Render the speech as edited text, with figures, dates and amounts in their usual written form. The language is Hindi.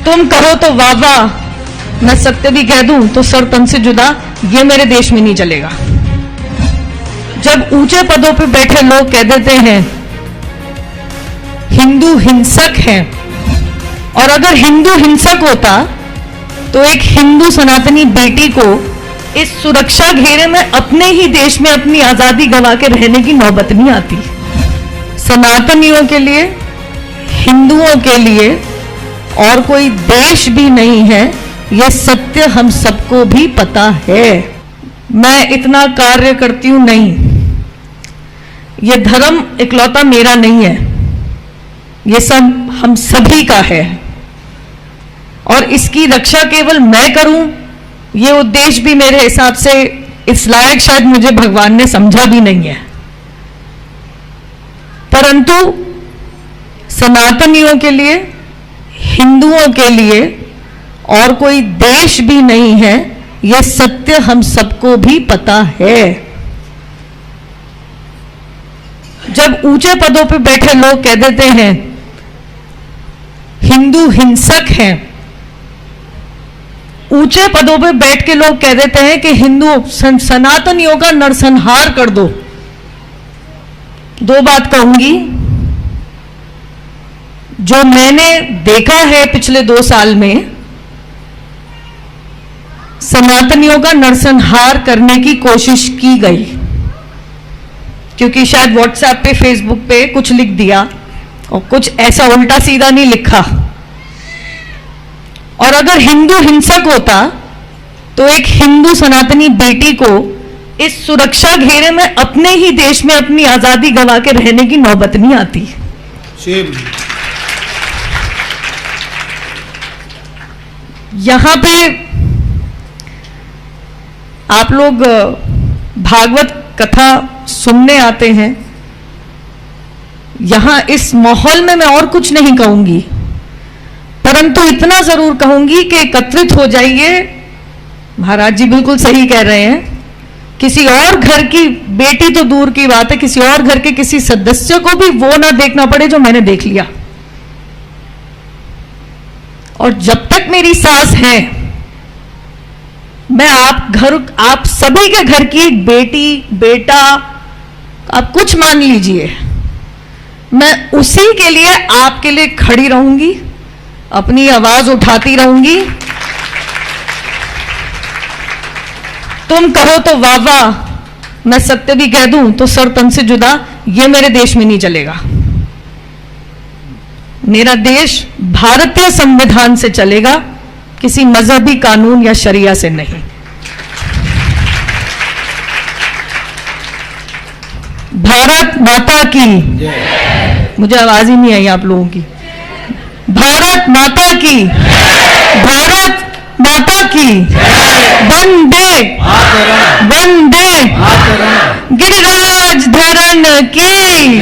तुम कहो तो वाह वाह, मैं सत्य भी कह दूं तो सर तन से जुदा, ये मेरे देश में नहीं चलेगा। जब ऊंचे पदों पे बैठे लोग कह देते हैं हिंदू हिंसक है, और अगर हिंदू हिंसक होता तो एक हिंदू सनातनी बेटी को इस सुरक्षा घेरे में अपने ही देश में अपनी आजादी गंवा के रहने की नौबत नहीं आती। सनातनियों के लिए, हिंदुओं के लिए और कोई देश भी नहीं है, यह सत्य हम सबको भी पता है। मैं इतना कार्य करती हूं नहीं, यह धर्म इकलौता मेरा नहीं है, यह सब हम सभी का है, और इसकी रक्षा केवल मैं करूं, यह उद्देश्य भी मेरे हिसाब से इस लायक शायद मुझे भगवान ने समझा भी नहीं है। परंतु सनातनियों के लिए, हिंदुओं के लिए और कोई देश भी नहीं है, यह सत्य हम सबको भी पता है। जब ऊंचे पदों पे बैठे लोग कह देते हैं हिंदू हिंसक है, ऊंचे पदों पे बैठ के लोग कह देते हैं कि हिंदू सनातनियों का नरसंहार कर दो, दो बात कहूंगी। जो मैंने देखा है पिछले 2 साल में, सनातनियों का नरसंहार करने की कोशिश की गई, क्योंकि शायद व्हाट्सएप पे, फेसबुक पे कुछ लिख दिया और कुछ ऐसा उल्टा सीधा नहीं लिखा। और अगर हिंदू हिंसक होता तो एक हिंदू सनातनी बेटी को इस सुरक्षा घेरे में अपने ही देश में अपनी आजादी गंवा के रहने की नौबत नहीं आती। यहां पे आप लोग भागवत कथा सुनने आते हैं, यहां इस माहौल में मैं और कुछ नहीं कहूंगी, परंतु इतना जरूर कहूंगी कि एकत्रित हो जाइए। महाराज जी बिल्कुल सही कह रहे हैं, किसी और घर की बेटी तो दूर की बात है, किसी और घर के किसी सदस्य को भी वो ना देखना पड़े जो मैंने देख लिया। और जब तक मेरी सांस है, मैं आप सभी के घर की एक बेटी, बेटा, आप कुछ मान लीजिए, मैं उसी के लिए, आपके लिए खड़ी रहूंगी, अपनी आवाज उठाती रहूंगी। तुम कहो तो वाह वाह, मैं सत्य भी कह दूं तो सर तन से जुदा, ये मेरे देश में नहीं चलेगा। मेरा देश भारतीय संविधान से चलेगा, किसी मजहबी कानून या शरिया से नहीं। भारत माता की, मुझे आवाज ही नहीं आई आप लोगों की। भारत माता की, भारत माता की, वंदे वंदे, गिरिराज धरण की।